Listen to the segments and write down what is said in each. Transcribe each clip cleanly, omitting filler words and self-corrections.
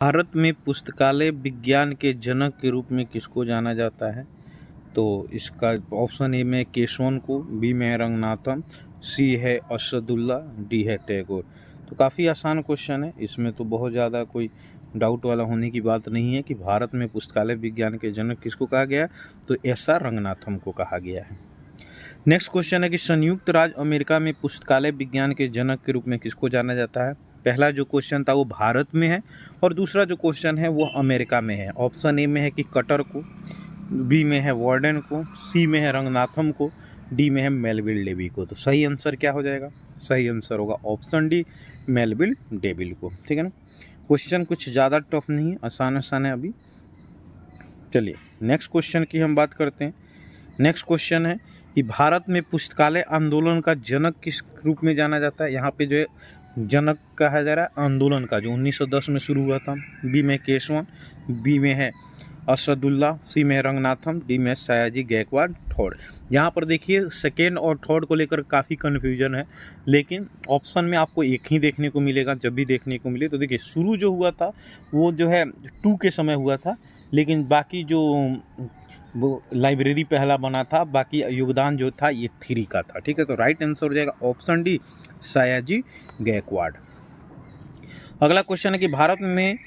भारत में पुस्तकालय विज्ञान के जनक के रूप में किसको जाना जाता है? तो इसका ऑप्शन ए में केशवन को, बी में है रंगनाथन, सी है असदुल्ला, डी है टैगोर। तो काफ़ी आसान क्वेश्चन है, इसमें तो बहुत ज़्यादा कोई डाउट वाला होने की बात नहीं है कि भारत में पुस्तकालय विज्ञान के जनक किसको कहा गया है। तो ऐसा रंगनाथन को कहा गया है। नेक्स्ट क्वेश्चन है कि संयुक्त राज्य अमेरिका में पुस्तकालय विज्ञान के जनक के रूप में किसको जाना जाता है? पहला जो क्वेश्चन था वो भारत में है और दूसरा जो क्वेश्चन है वो अमेरिका में है। ऑप्शन ए में है कि कटर को, बी में है वार्डन को, सी में है रंगनाथम को, डी में है मेलविल डेवी को। तो सही आंसर क्या हो जाएगा? सही आंसर होगा ऑप्शन डी, मेलविल डेविल को। ठीक है ना। क्वेश्चन कुछ ज़्यादा टफ नहीं है, आसान आसान है अभी। चलिए नेक्स्ट क्वेश्चन की हम बात करते हैं। नेक्स्ट क्वेश्चन है कि भारत में पुस्तकालय आंदोलन का जनक किस रूप में जाना जाता है? यहाँ पे जो है जनक कहा जा रहा है आंदोलन का, जो 1910 में शुरू हुआ था। बी में केशवन, बी में है असदुल्ला, सी में रंगनाथम, डी में सयाजी गायकवाड़ थर्ड। यहाँ पर देखिए सेकेंड और थर्ड को लेकर काफ़ी कन्फ्यूजन है, लेकिन ऑप्शन में आपको एक ही देखने को मिलेगा। जब भी देखने को मिले तो देखिए शुरू जो हुआ था वो जो है 2 के समय हुआ था, लेकिन बाकी जो वो लाइब्रेरी पहला बना था, बाकी योगदान जो था ये 3 का था। ठीक है, तो राइट आंसर हो जाएगा ऑप्शन डी, सयाजी गायकवाड़। अगला क्वेश्चन है कि भारत में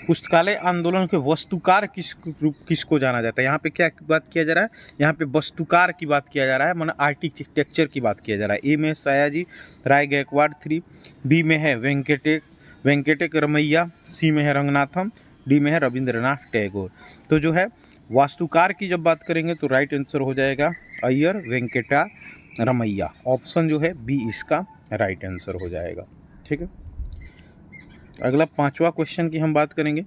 पुस्तकालय आंदोलन के वस्तुकार किसको जाना जाता है? यहाँ पे क्या बात किया जा रहा है? यहाँ पे वस्तुकार की बात किया जा रहा है, माना आर्किटेक्चर की बात किया जा रहा है। ए में सयाजी राय गायकवाड़ 3, बी में है वेंकटेक रमैया, सी में है रंगनाथम, डी में है रविंद्रनाथ टैगोर। तो जो है वास्तुकार की जब बात करेंगे तो राइट आंसर हो जाएगा अय्यर वेंकटा रमैया। ऑप्शन जो है बी इसका राइट आंसर हो जाएगा। ठीक है। अगला 5वां क्वेश्चन की हम बात करेंगे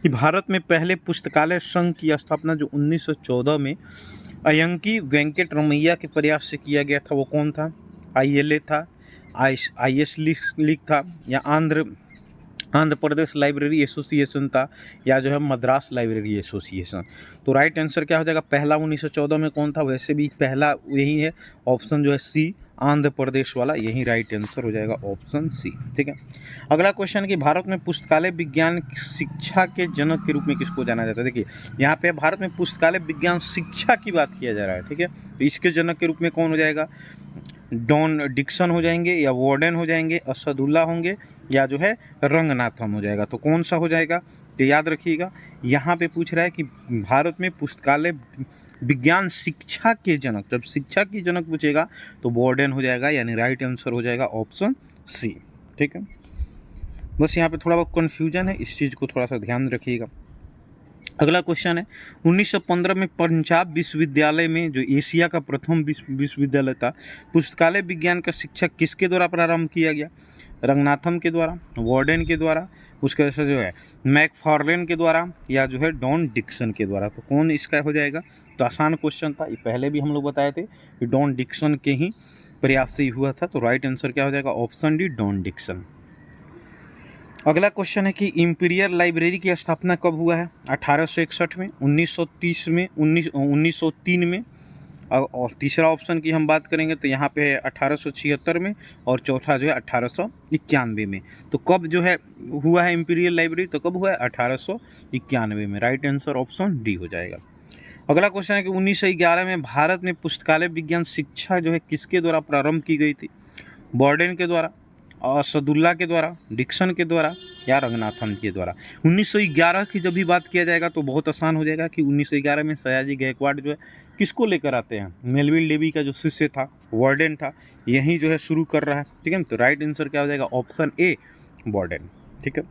कि भारत में पहले पुस्तकालय संघ की स्थापना जो 1914 में अयंकी वेंकट रमैया के प्रयास से किया गया था वो कौन था? ILA था, IS लीग था, या आंध्र प्रदेश लाइब्रेरी एसोसिएशन था, या जो है मद्रास लाइब्रेरी एसोसिएशन। तो राइट आंसर क्या हो जाएगा? पहला 1914 में कौन था? वैसे भी पहला यही है, ऑप्शन जो है सी, आंध्र प्रदेश वाला, यही राइट आंसर हो जाएगा ऑप्शन सी। ठीक है। अगला क्वेश्चन कि भारत में पुस्तकालय विज्ञान शिक्षा के जनक के रूप में किसको जाना जाता है? देखिए यहाँ पे भारत में पुस्तकालय विज्ञान शिक्षा की बात किया जा रहा है। ठीक है, तो इसके जनक के रूप में कौन हो जाएगा? डॉन डिक्सन हो जाएंगे, या वार्डन हो जाएंगे, असदुल्ला होंगे, या जो है रंगनाथम हो जाएगा। तो कौन सा हो जाएगा? तो याद रखिएगा यहाँ पे पूछ रहा है कि भारत में पुस्तकालय विज्ञान शिक्षा के जनक, जब शिक्षा की जनक पूछेगा तो वार्डन हो जाएगा, यानी राइट आंसर हो जाएगा ऑप्शन सी। ठीक है, बस यहाँ पे थोड़ा बहुत कन्फ्यूजन है, इस चीज़ को थोड़ा सा ध्यान रखिएगा। अगला क्वेश्चन है 1915 में पंजाब विश्वविद्यालय में, जो एशिया का प्रथम विश्वविद्यालय था, पुस्तकालय विज्ञान का शिक्षा किसके द्वारा प्रारंभ किया गया? रंगनाथम के द्वारा, वार्डन के द्वारा, उसके वजह से जो है मैकफार्लेन के द्वारा, या जो है डॉन डिक्सन के द्वारा। तो कौन इसका हो जाएगा? तो आसान क्वेश्चन था, ये पहले भी हम लोग बताए थे कि डॉन डिक्सन के ही प्रयास से ही हुआ था। तो राइट आंसर क्या हो जाएगा? Option D, Don Dixon. अगला क्वेश्चन है कि इंपीरियल लाइब्रेरी की स्थापना कब हुआ है? 1861 में, 1930 में, 1903 में, और तीसरा ऑप्शन की हम बात करेंगे तो यहाँ पे है 1876 में, और चौथा जो है 1891 में। तो कब जो है हुआ है इंपीरियल लाइब्रेरी? तो कब हुआ है? 1891 में। राइट आंसर ऑप्शन डी हो जाएगा। अगला क्वेश्चन है कि 1911 में भारत में पुस्तकालय विज्ञान शिक्षा जो है किसके द्वारा प्रारंभ की गई थी? वार्डन के द्वारा, असदुल्ला के द्वारा, डिक्सन के द्वारा, या रंगनाथन के द्वारा। 1911 की जब भी बात किया जाएगा तो बहुत आसान हो जाएगा कि 1911 में सयाजी गायकवाड़ जो है किसको लेकर आते हैं? मेलविल डेवी का जो शिष्य था, वार्डन था, यही जो है शुरू कर रहा है। ठीक है, तो राइट आंसर क्या हो जाएगा? Option A, warden. ठीक है।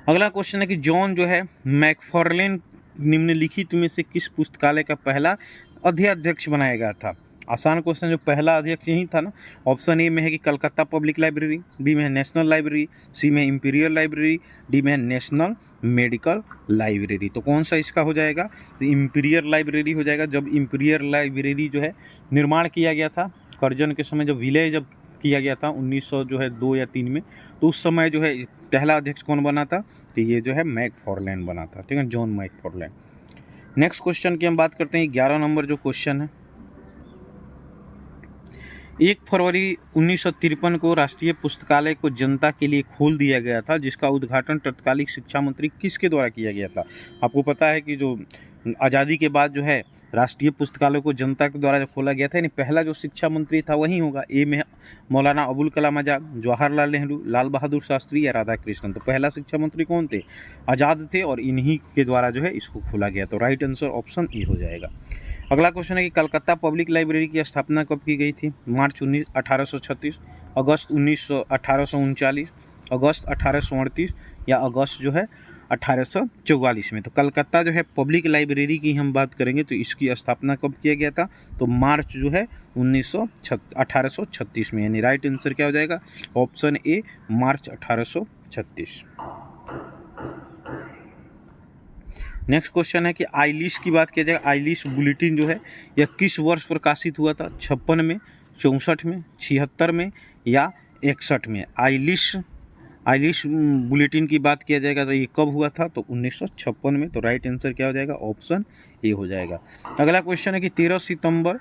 अगला क्वेश्चन है कि जॉन जो है मैकफार्लेन निम्नलिखित में से किस पुस्तकालय का पहला अध्यक्ष बनाया गया था? आसान क्वेश्चन, जो पहला अध्यक्ष यही था ना। ऑप्शन ए में है कि कलकत्ता पब्लिक लाइब्रेरी, बी में है नेशनल लाइब्रेरी, सी में इंपीरियल लाइब्रेरी, डी में है नेशनल मेडिकल लाइब्रेरी। तो कौन सा इसका हो जाएगा? तो इंपीरियल लाइब्रेरी हो जाएगा। जब इंपीरियल लाइब्रेरी जो है निर्माण किया गया था कर्जन के समय, जब विलय जब किया गया था 1900 जो है 2 या 3 में, तो उस समय जो है पहला अध्यक्ष कौन बना था? तो ये जो है मैकफार्लेन बना था। ठीक है, जॉन मैकफार्लेन। नेक्स्ट क्वेश्चन की हम बात करते हैं, 11 नंबर जो क्वेश्चन है, 1 फरवरी 1953 को राष्ट्रीय पुस्तकालय को जनता के लिए खोल दिया गया था, जिसका उद्घाटन तत्कालीन शिक्षा मंत्री किसके द्वारा किया गया था? आपको पता है कि जो आज़ादी के बाद जो है राष्ट्रीय पुस्तकालय को जनता के द्वारा जब खोला गया था, यानी पहला जो शिक्षा मंत्री था वही होगा। ए में मौलाना अबुल कलाम आज़ाद, जवाहरलाल नेहरू, लाल बहादुर शास्त्री या राधा कृष्णन। तो पहला शिक्षा मंत्री कौन थे? आज़ाद थे, और इन्हीं के द्वारा जो है इसको खोला गया। तो राइट आंसर ऑप्शन ए हो जाएगा। अगला क्वेश्चन है कि कलकत्ता पब्लिक लाइब्रेरी की स्थापना कब की गई थी? मार्च 1836, अगस्त 1839, अगस्त 1838 या अगस्त जो है 1844 में। तो कलकत्ता जो है पब्लिक लाइब्रेरी की हम बात करेंगे तो इसकी स्थापना कब किया गया था? तो मार्च जो है 1836 में, यानी राइट आंसर क्या हो जाएगा? Option A, March 1836। Next question है कि आइलिश की बात किया जाएगा। आइलिश बुलेटिन जो है यह किस वर्ष प्रकाशित हुआ था? 56 में, 64 में, 76 में या 61 में? आइलिश बुलेटिन की बात किया जाएगा तो ये कब हुआ था? तो 1956 में। तो राइट आंसर क्या हो जाएगा? ऑप्शन ए हो जाएगा। अगला क्वेश्चन है कि 13 सितंबर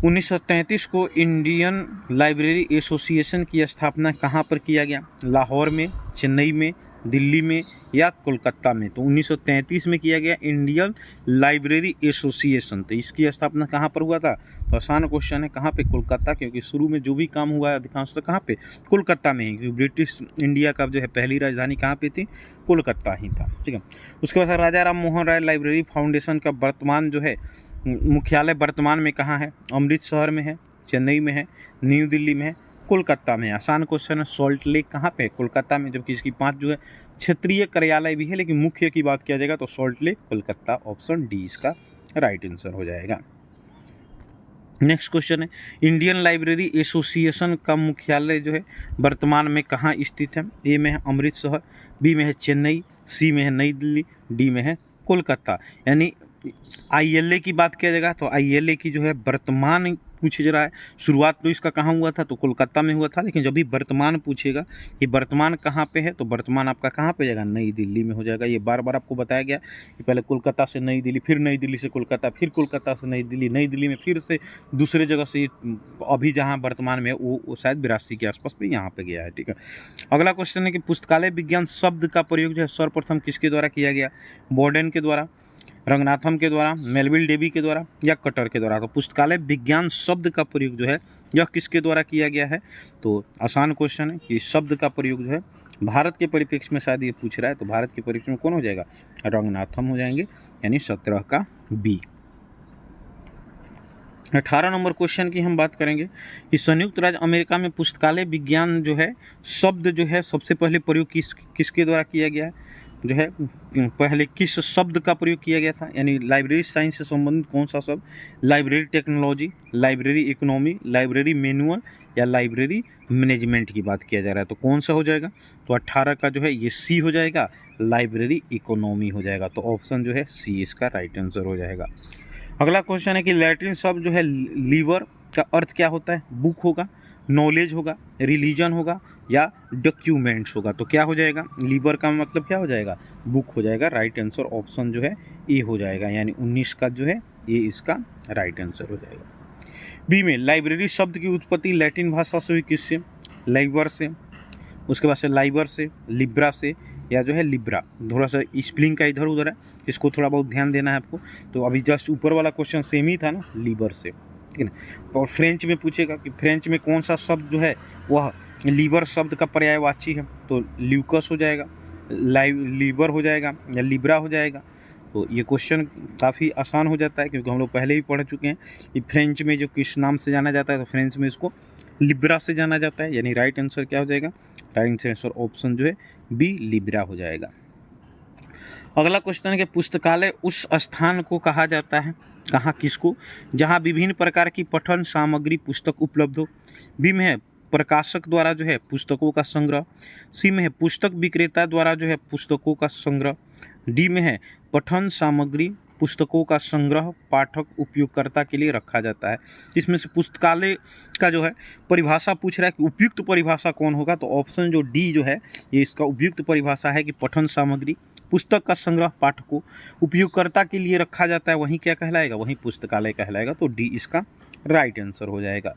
1933 को इंडियन लाइब्रेरी एसोसिएशन की स्थापना कहाँ पर किया गया? लाहौर में, चेन्नई में, दिल्ली में या कोलकाता में? तो 1933 में किया गया इंडियन लाइब्रेरी एसोसिएशन। तो इसकी स्थापना कहाँ पर हुआ था? तो आसान क्वेश्चन है, कहाँ पे? कोलकाता, क्योंकि शुरू में जो भी काम हुआ है अधिकांशतः कहाँ पे? कोलकाता में ही, क्योंकि ब्रिटिश इंडिया का जो है पहली राजधानी कहाँ पे थी? कोलकाता ही था। ठीक है। उसके बाद राजा राम मोहन राय लाइब्रेरी फाउंडेशन का वर्तमान जो है मुख्यालय वर्तमान में कहाँ है? अमृतसर में है, चेन्नई में है, न्यू दिल्ली में है, कोलकाता में। आसान क्वेश्चन है। सॉल्ट लेक कहाँ पे है? कोलकाता में, जबकि इसकी 5 जो है क्षेत्रीय कार्यालय भी है, लेकिन मुख्य की बात किया जाएगा तो salt lake, Kolkata. Option D इसका राइट आंसर हो जाएगा। नेक्स्ट क्वेश्चन है, इंडियन लाइब्रेरी एसोसिएशन का मुख्यालय जो है वर्तमान में कहाँ स्थित है? ए में है अमृतसर, बी में है चेन्नई, सी में है नई दिल्ली, डी में है कोलकाता। यानी ILA की बात किया जाएगा तो ILA की जो है वर्तमान पूछ रहा है। शुरुआत तो इसका कहाँ हुआ था? तो कोलकाता में हुआ था, लेकिन जब भी वर्तमान पूछेगा कि वर्तमान कहाँ पे है, तो वर्तमान आपका कहाँ पे जाएगा? नई दिल्ली में हो जाएगा। ये बार बार आपको बताया गया कि पहले कोलकाता से नई दिल्ली, फिर नई दिल्ली से कोलकाता, फिर कोलकाता से नई दिल्ली, नई दिल्ली में फिर से दूसरे जगह से अभी जहाँ वर्तमान में वो शायद 82 के आसपास में यहाँ पे गया है। ठीक है। अगला क्वेश्चन है कि पुस्तकालय विज्ञान शब्द का प्रयोग जो है सर्वप्रथम किसके द्वारा किया गया? बॉर्डन के द्वारा, रंगनाथम के द्वारा, मेलविल डेवी के द्वारा या कटर के द्वारा? तो पुस्तकालय विज्ञान शब्द का प्रयोग जो है यह किसके द्वारा किया गया है? तो आसान क्वेश्चन है कि शब्द का प्रयोग जो है भारत के परिप्रेक्ष्य में शायद ये पूछ रहा है, तो भारत के परिप्रेक्ष्य में कौन हो जाएगा? रंगनाथम हो जाएंगे, यानी 17 का बी। 18 नंबर क्वेश्चन की हम बात करेंगे कि संयुक्त राज्य अमेरिका में पुस्तकालय विज्ञान जो है शब्द जो है सबसे पहले प्रयोग किसके द्वारा किया गया है? जो है पहले किस शब्द का प्रयोग किया गया था? यानी लाइब्रेरी साइंस से संबंधित कौन सा शब्द? Library technology, library economy, library manual या लाइब्रेरी मैनेजमेंट की बात किया जा रहा है, तो कौन सा हो जाएगा? तो 18 का जो है ये सी हो जाएगा, लाइब्रेरी इकोनॉमी हो जाएगा। तो ऑप्शन जो है सी इसका राइट आंसर हो जाएगा। अगला क्वेश्चन है कि लैटिन शब्द जो है लीवर का अर्थ क्या होता है? बुक होगा, नॉलेज होगा, रिलीजन होगा या डॉक्यूमेंट्स होगा? तो क्या हो जाएगा? लीवर का मतलब क्या हो जाएगा? बुक हो जाएगा। राइट आंसर ऑप्शन जो है ए हो जाएगा, यानी 19 का जो है ये इसका राइट आंसर हो जाएगा। बी में लाइब्रेरी शब्द की उत्पत्ति लैटिन भाषा से हुई, किससे? लाइबर से, उसके बाद से लाइबर से, लिब्रा से या जो है लिब्रा। थोड़ा सा स्पेलिंग का इधर उधर है, इसको थोड़ा बहुत ध्यान देना है आपको। तो अभी जस्ट ऊपर वाला क्वेश्चन सेम ही था ना, लीबर से, ठीक है ना। और फ्रेंच में पूछेगा कि फ्रेंच में कौन सा शब्द जो है वह लीवर शब्द का पर्यायवाची है? तो ल्यूकस हो जाएगा, लीबर हो जाएगा या लिब्रा हो जाएगा। तो ये क्वेश्चन काफ़ी आसान हो जाता है, क्योंकि हम लोग पहले भी पढ़ चुके हैं कि फ्रेंच में जो किस नाम से जाना जाता है, तो फ्रेंच में इसको लिब्रा से जाना जाता है, यानी राइट आंसर क्या हो जाएगा? राइट आंसर ऑप्शन जो है बी, लिब्रा हो जाएगा। अगला क्वेश्चन है कि पुस्तकालय उस स्थान को कहा जाता है, कहाँ किसको? जहाँ विभिन्न प्रकार की पठन सामग्री पुस्तक उपलब्ध हो। बी में है प्रकाशक द्वारा जो है पुस्तकों का संग्रह, सी में है पुस्तक विक्रेता द्वारा जो है पुस्तकों का संग्रह, डी में है पठन सामग्री पुस्तकों का संग्रह पाठक उपयोगकर्ता के लिए रखा जाता है। इसमें से पुस्तकालय का जो है परिभाषा पूछ रहा है कि उपयुक्त परिभाषा कौन होगा? तो ऑप्शन जो डी जो है ये इसका उपयुक्त परिभाषा है कि पठन सामग्री पुस्तक का संग्रह पाठकों उपयोगकर्ता के लिए रखा जाता है, वहीं क्या कहलाएगा? वहीं पुस्तकालय कहलाएगा। तो डी इसका राइट आंसर हो जाएगा।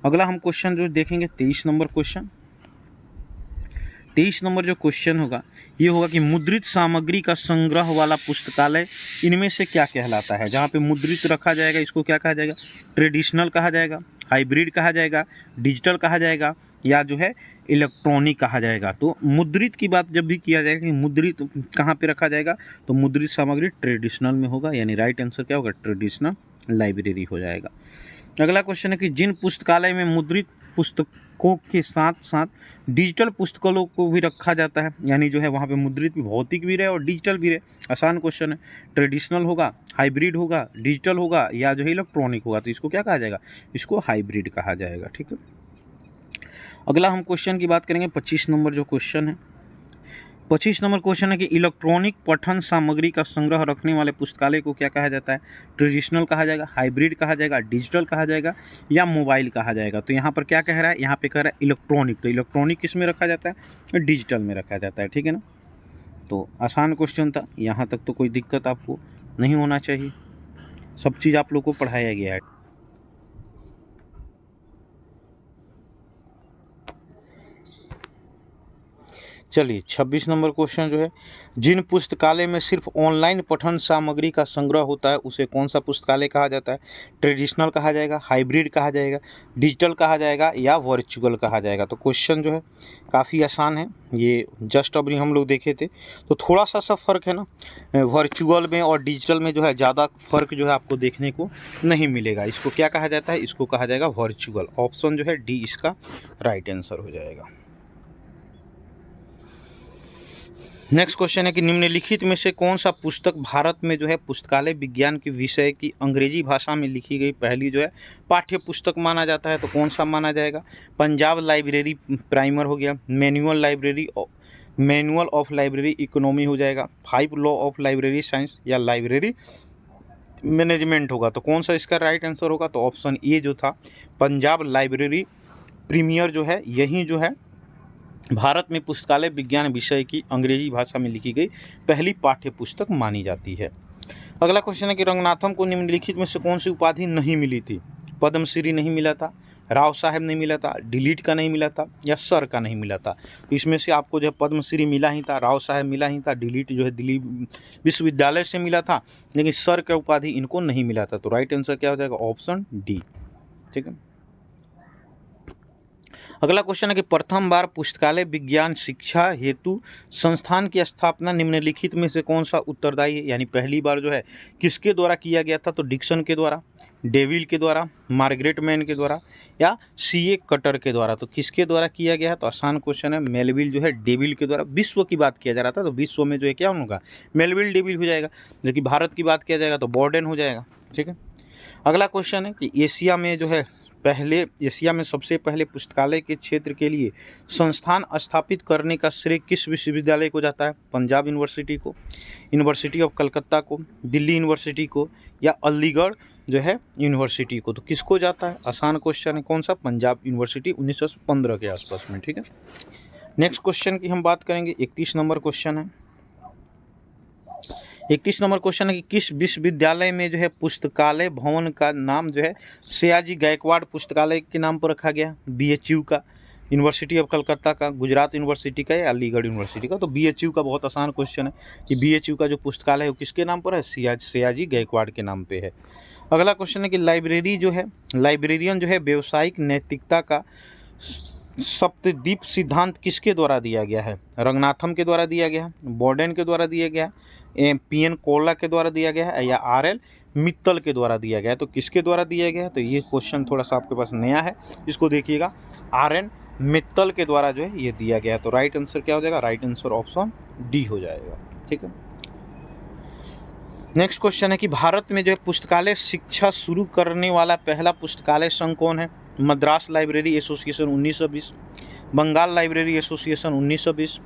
अगला हम क्वेश्चन जो देखेंगे 23 नंबर क्वेश्चन। 23 नंबर जो क्वेश्चन होगा ये होगा कि मुद्रित सामग्री का संग्रह वाला पुस्तकालय इनमें से क्या कहलाता है। जहाँ पे मुद्रित रखा जाएगा इसको क्या कहा जाएगा, ट्रेडिशनल कहा जाएगा, हाइब्रिड कहा जाएगा, डिजिटल कहा जाएगा, या जो है इलेक्ट्रॉनिक कहा जाएगा। तो मुद्रित की बात जब भी किया जाएगा कि मुद्रित कहाँ पे रखा जाएगा, तो मुद्रित सामग्री ट्रेडिशनल में होगा, यानी राइट आंसर क्या होगा, ट्रेडिशनल लाइब्रेरी हो जाएगा। अगला क्वेश्चन है कि जिन पुस्तकालय में मुद्रित पुस्तकों के साथ साथ डिजिटल पुस्तकों को भी रखा जाता है, यानी जो है वहाँ पे मुद्रित भी भौतिक भी रहे और डिजिटल भी रहे। आसान क्वेश्चन है, ट्रेडिशनल होगा, हाइब्रिड होगा, डिजिटल होगा, या जो है इलेक्ट्रॉनिक होगा। तो इसको क्या कहा जाएगा, इसको हाइब्रिड कहा जाएगा। ठीक है, अगला हम क्वेश्चन की बात करेंगे 25 नंबर जो क्वेश्चन है। 25 नंबर क्वेश्चन है कि इलेक्ट्रॉनिक पठन सामग्री का संग्रह रखने वाले पुस्तकालय को क्या कहा जाता है, ट्रेडिशनल कहा जाएगा, हाइब्रिड कहा जाएगा, डिजिटल कहा जाएगा, या मोबाइल कहा जाएगा। तो यहाँ पर क्या कह रहा है, यहाँ पे कह रहा है इलेक्ट्रॉनिक। तो इलेक्ट्रॉनिक किस में रखा जाता है, डिजिटल में रखा जाता है। ठीक है ना, तो आसान क्वेश्चन था, यहाँ तक तो कोई दिक्कत आपको नहीं होना चाहिए, सब चीज़ आप लोग को पढ़ाया गया है। चलिए 26 नंबर क्वेश्चन जो है, जिन पुस्तकालय में सिर्फ ऑनलाइन पठन सामग्री का संग्रह होता है उसे कौन सा पुस्तकालय कहा जाता है, ट्रेडिशनल कहा जाएगा, हाइब्रिड कहा जाएगा, डिजिटल कहा जाएगा, या वर्चुअल कहा जाएगा। तो क्वेश्चन जो है काफ़ी आसान है, ये जस्ट अभी हम लोग देखे थे। तो थोड़ा सा फ़र्क है ना, वर्चुअल में और डिजिटल में जो है ज़्यादा फर्क जो है आपको देखने को नहीं मिलेगा। इसको क्या कहा जाता है, इसको कहा जाएगा वर्चुअल। ऑप्शन जो है डी इसका राइट आंसर हो जाएगा। नेक्स्ट क्वेश्चन है कि निम्नलिखित में से कौन सा पुस्तक भारत में जो है पुस्तकालय विज्ञान के विषय की अंग्रेजी भाषा में लिखी गई पहली जो है पाठ्य पुस्तक माना जाता है। तो कौन सा माना जाएगा, पंजाब लाइब्रेरी प्राइमर हो गया, मैनुअल ऑफ लाइब्रेरी इकोनॉमी हो जाएगा, 5 लॉ ऑफ लाइब्रेरी साइंस, या लाइब्रेरी मैनेजमेंट होगा। तो कौन सा इसका राइट आंसर होगा, तो ऑप्शन ए जो था पंजाब लाइब्रेरी प्रीमियर जो है, यही जो है भारत में पुस्तकालय विज्ञान विषय की अंग्रेजी भाषा में लिखी गई पहली पाठ्य पुस्तक मानी जाती है। अगला क्वेश्चन है कि रंगनाथन को निम्नलिखित में से कौन सी उपाधि नहीं मिली थी, पद्मश्री नहीं मिला था, राव साहब नहीं मिला था, डिलीट का नहीं मिला था, या सर का नहीं मिला था। तो इसमें से आपको जो है पद्मश्री मिला ही था, राव साहब मिला ही था, डिलीट जो है दिल्ली विश्वविद्यालय से मिला था, लेकिन सर का उपाधि इनको नहीं मिला था। तो राइट आंसर क्या हो जाएगा, ऑप्शन डी। ठीक है, अगला क्वेश्चन है कि प्रथम बार पुस्तकालय विज्ञान शिक्षा हेतु संस्थान की स्थापना निम्नलिखित में से कौन सा उत्तरदायी है, यानी पहली बार जो है किसके द्वारा किया गया था, तो डिक्सन के द्वारा, डेविल के द्वारा, मार्गरेट मैन के द्वारा, या सीए कटर के द्वारा। तो किसके द्वारा किया गया है, तो आसान क्वेश्चन है, मेलविल जो है डेविल के द्वारा। विश्व की बात किया जा रहा था तो विश्व में जो है क्या होगा, मेलविल डेविल हो जाएगा। जबकि भारत की बात किया जाएगा तो बॉर्डन हो जाएगा। ठीक है, अगला क्वेश्चन है कि एशिया में सबसे पहले पुस्तकालय के क्षेत्र के लिए संस्थान स्थापित करने का श्रेय किस विश्वविद्यालय को जाता है, पंजाब यूनिवर्सिटी को, यूनिवर्सिटी ऑफ कलकत्ता को, दिल्ली यूनिवर्सिटी को, या अलीगढ़ जो है यूनिवर्सिटी को। तो किसको जाता है, आसान क्वेश्चन है, कौन सा, पंजाब यूनिवर्सिटी 1915 के आसपास में। ठीक है, नेक्स्ट क्वेश्चन की हम बात करेंगे, 31 नंबर क्वेश्चन है। 31 नंबर क्वेश्चन है कि किस विश्वविद्यालय में जो है पुस्तकालय भवन का नाम जो है सयाजी गायकवाड़ पुस्तकालय के नाम पर रखा गया, बीएचयू का, यूनिवर्सिटी ऑफ कलकत्ता का, गुजरात यूनिवर्सिटी का, या अलीगढ़ यूनिवर्सिटी का। तो बीएचयू का बहुत आसान क्वेश्चन है कि बीएचयू का जो पुस्तकालय है वो किसके नाम पर है, सयाजी गायकवाड़ के नाम पे है। अगला क्वेश्चन है कि लाइब्रेरियन जो है व्यावसायिक नैतिकता का सप्तद्वीप सिद्धांत किसके द्वारा दिया गया है, रंगनाथन के द्वारा दिया गया है, बॉर्डन के द्वारा दिया गया है, पीएन कोल्ला के द्वारा दिया गया है, या आरएल मित्तल के द्वारा दिया गया है। तो किसके द्वारा दिया गया है, तो ये क्वेश्चन थोड़ा सा आपके पास नया है, इसको देखिएगा, आरएन मित्तल के द्वारा जो है ये दिया गया है। तो राइट आंसर क्या हो जाएगा, राइट आंसर ऑप्शन डी हो जाएगा। ठीक है, नेक्स्ट क्वेश्चन है कि भारत में जो है पुस्तकालय शिक्षा शुरू करने वाला पहला पुस्तकालय संघ कौन है, Madras library association 1920, Bengal library association 1920,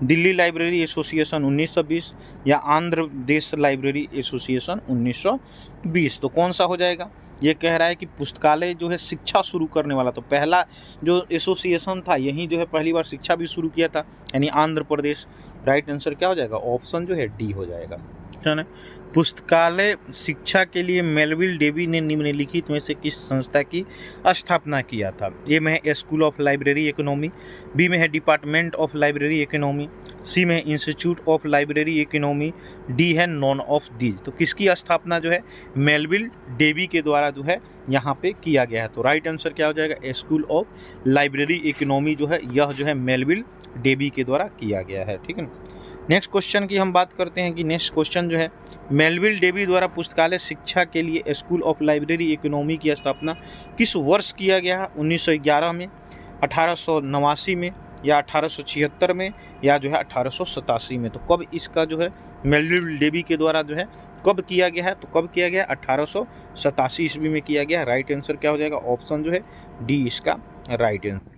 Delhi library association 1920, या आंध्र प्रदेश लाइब्रेरी एसोसिएशन 1920। तो कौन सा हो जाएगा, ये कह रहा है कि पुस्तकालय जो है शिक्षा शुरू करने वाला, तो पहला जो एसोसिएशन था यही जो है पहली बार शिक्षा भी शुरू किया था, यानी आंध्र प्रदेश। राइट आंसर क्या हो जाएगा, ऑप्शन जो है डी हो जाएगा। क्वेश्चन है, पुस्तकालय शिक्षा के लिए मेलविल डेवी ने निम्नलिखित में से किस संस्था की स्थापना किया था? ए में है school of library economy, B में है department of library economy, C में है institute of library economy, D है नॉन ऑफ दीज। तो किसकी स्थापना जो है मेलविल डेवी के द्वारा जो है यहाँ पे किया गया है? तो राइट आंसर क्या हो जाएगा? स्कूल ऑफ लाइब्रेरी इकोनॉमी जो है यह जो है मेलविल डेवी के द्वारा किया गया है। ठीक है ना। नेक्स्ट क्वेश्चन की हम बात करते हैं कि नेक्स्ट क्वेश्चन जो है मेलविल डेवी द्वारा पुस्तकालय शिक्षा के लिए स्कूल ऑफ लाइब्रेरी इकोनॉमी की स्थापना किस वर्ष किया गया है? 1911 में, 1889 में, या 1876 में, या जो है 1887 में। तो कब इसका जो है मेलविल डेवी के द्वारा जो है कब किया गया है? तो कब किया गया? 1887 ईस्वी में किया गया। राइट आंसर क्या हो जाएगा? ऑप्शन जो है डी इसका राइट आंसर।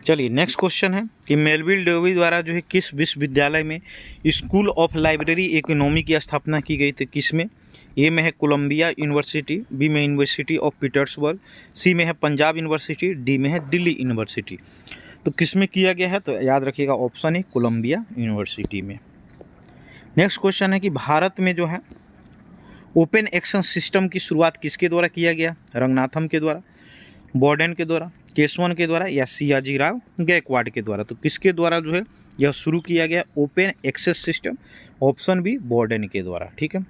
चलिए नेक्स्ट क्वेश्चन है कि मेलविल डेवी द्वारा जो है किस विश्वविद्यालय में स्कूल ऑफ लाइब्रेरी इकोनॉमी की स्थापना की गई थी? किस में? ए में है कोलंबिया यूनिवर्सिटी, बी में यूनिवर्सिटी ऑफ पीटर्सबर्ग, सी में है पंजाब यूनिवर्सिटी, डी में है दिल्ली यूनिवर्सिटी। तो किस में किया गया है? तो याद रखिएगा ऑप्शन है कोलंबिया यूनिवर्सिटी में। नेक्स्ट क्वेश्चन है कि भारत में जो है ओपन एक्शन सिस्टम की शुरुआत किसके द्वारा किया गया? रंगनाथम के द्वारा, बोर्डेन के द्वारा, केशवन के द्वारा, या सियाजी राव गायकवाड़ के द्वारा? तो किसके द्वारा जो है यह शुरू किया गया open access system? Option B Borden के द्वारा। ठीक है।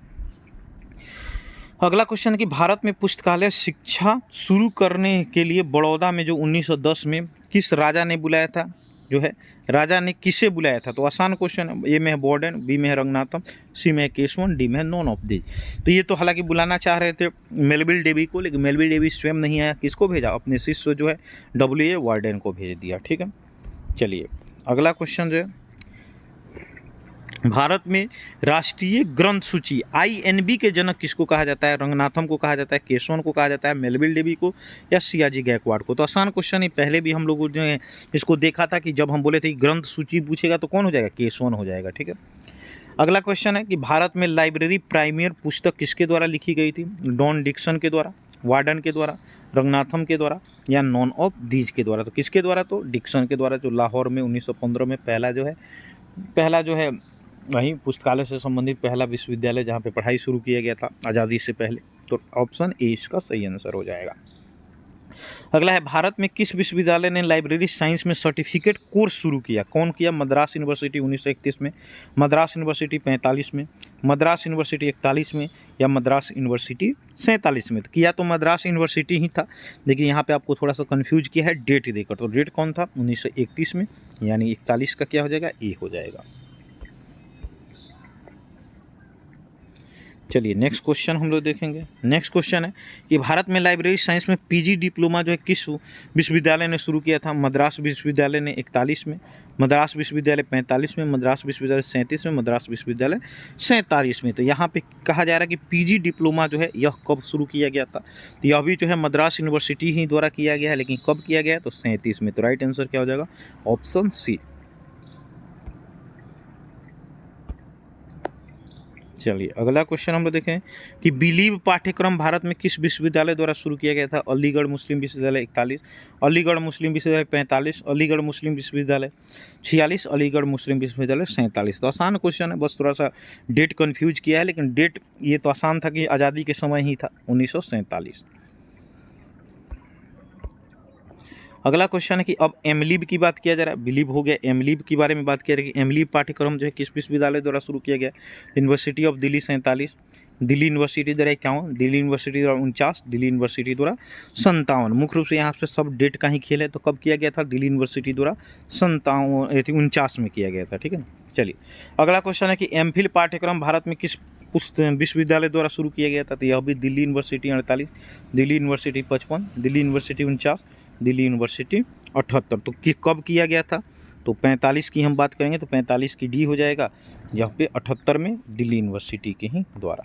अगला क्वेश्चन है कि भारत में पुस्तकालय शिक्षा शुरू करने के लिए बड़ौदा में जो 1910 में किस राजा ने बुलाया था? जो है राजा ने किसे बुलाया था? तो आसान क्वेश्चन है। ए में है बोर्डेन, बी में है रंगनाथम, सी में है केशवन, डी में है नॉन ऑफ दीज। तो ये तो हालांकि बुलाना चाह रहे थे मेलविल डेवी को, लेकिन मेलविल डेवी स्वयं नहीं आया। किसको भेजा? अपने शिष्य जो है W.A. वार्डेन को भेज दिया। ठीक है। चलिए अगला क्वेश्चन जो है भारत में राष्ट्रीय ग्रंथ सूची INB के जनक किसको कहा जाता है? रंगनाथम को कहा जाता है, केशवन को कहा जाता है, मेलविल डेवी को, या सियाजी गायकवाड़ को? तो आसान क्वेश्चन है। पहले भी हम लोगों जो है इसको देखा था कि जब हम बोले थे ग्रंथ सूची पूछेगा तो कौन हो जाएगा? केशवन हो जाएगा। ठीक है। अगला क्वेश्चन है कि भारत में लाइब्रेरी प्राइमियर पुस्तक किसके द्वारा लिखी गई थी? डॉन डिक्सन के द्वारा, वार्डन के द्वारा, रंगनाथम के द्वारा, या नॉन ऑफ दीज के द्वारा? तो किसके द्वारा? तो डिक्सन के द्वारा, जो लाहौर में 1915 में पहला जो है वहीं पुस्तकालय से संबंधित पहला विश्वविद्यालय जहाँ पे पढ़ाई शुरू किया गया था आज़ादी से पहले। तो ऑप्शन ए इसका सही आंसर हो जाएगा। अगला है भारत में किस विश्वविद्यालय ने लाइब्रेरी साइंस में सर्टिफिकेट कोर्स शुरू किया? कौन किया? मद्रास यूनिवर्सिटी 1931 में, मद्रास यूनिवर्सिटी 45 में, मद्रास यूनिवर्सिटी 41 में, या मद्रास यूनिवर्सिटी 47 में? तो किया तो मद्रास यूनिवर्सिटी ही था, लेकिन यहाँ पे आपको थोड़ा सा कंफ्यूज किया है डेट देकर। तो डेट कौन था? 1931 में, यानी 41 का क्या हो जाएगा? ए हो जाएगा। चलिए नेक्स्ट क्वेश्चन हम लोग देखेंगे। नेक्स्ट क्वेश्चन है कि भारत में लाइब्रेरी साइंस में PG डिप्लोमा जो है किस विश्वविद्यालय ने शुरू किया था? मद्रास विश्वविद्यालय ने 41 में, मद्रास विश्वविद्यालय 45 में, मद्रास विश्वविद्यालय 37 में, मद्रास विश्वविद्यालय 47 में। तो यहाँ पे कहा जा रहा है कि PG डिप्लोमा जो है यह कब शुरू किया गया था? तो यह भी जो है मद्रास यूनिवर्सिटी ही द्वारा किया गया है, लेकिन कब किया गया है? तो 37 में। तो राइट आंसर क्या हो जाएगा? Option C. चलिए अगला क्वेश्चन हम लोग देखें कि बिलीव पाठ्यक्रम भारत में किस विश्वविद्यालय द्वारा शुरू किया गया था? अलीगढ़ मुस्लिम विश्वविद्यालय 41, अलीगढ़ मुस्लिम विश्वविद्यालय 45, अलीगढ़ मुस्लिम विश्वविद्यालय 46, अलीगढ़ मुस्लिम विश्वविद्यालय 47। तो आसान क्वेश्चन है, बस थोड़ा सा डेट कन्फ्यूज किया है, लेकिन डेट ये तो आसान था कि आज़ादी के समय ही था 1947। अगला क्वेश्चन है कि अब एमलीब की बात किया जा रहा है। बिलीव हो गया, एमलीब के बारे में बात किया रही है कि एमलीब पाठ्यक्रम जो है किस विश्वविद्यालय द्वारा शुरू किया गया? University of Delhi 47, Delhi university द्वारा 51, दिल्ली यूनिवर्सिटी द्वारा 49, दिल्ली यूनिवर्सिटी द्वारा 57। मुख्य रूप से यहाँ पे सब डेट का ही खेल है। तो कब किया गया था? दिल्ली यूनिवर्सिटी द्वारा 49 में किया गया था। ठीक है ना। चलिए अगला क्वेश्चन है कि एमफिल पाठ्यक्रम भारत में किस विश्वविद्यालय द्वारा शुरू किया गया था? तो यह भी Delhi university 48, Delhi university 55, Delhi university 49, Delhi university 78। तो कब किया गया था? तो 45 की हम बात करेंगे तो 45 की डी हो जाएगा, यहाँ पे 78 में दिल्ली यूनिवर्सिटी के ही द्वारा।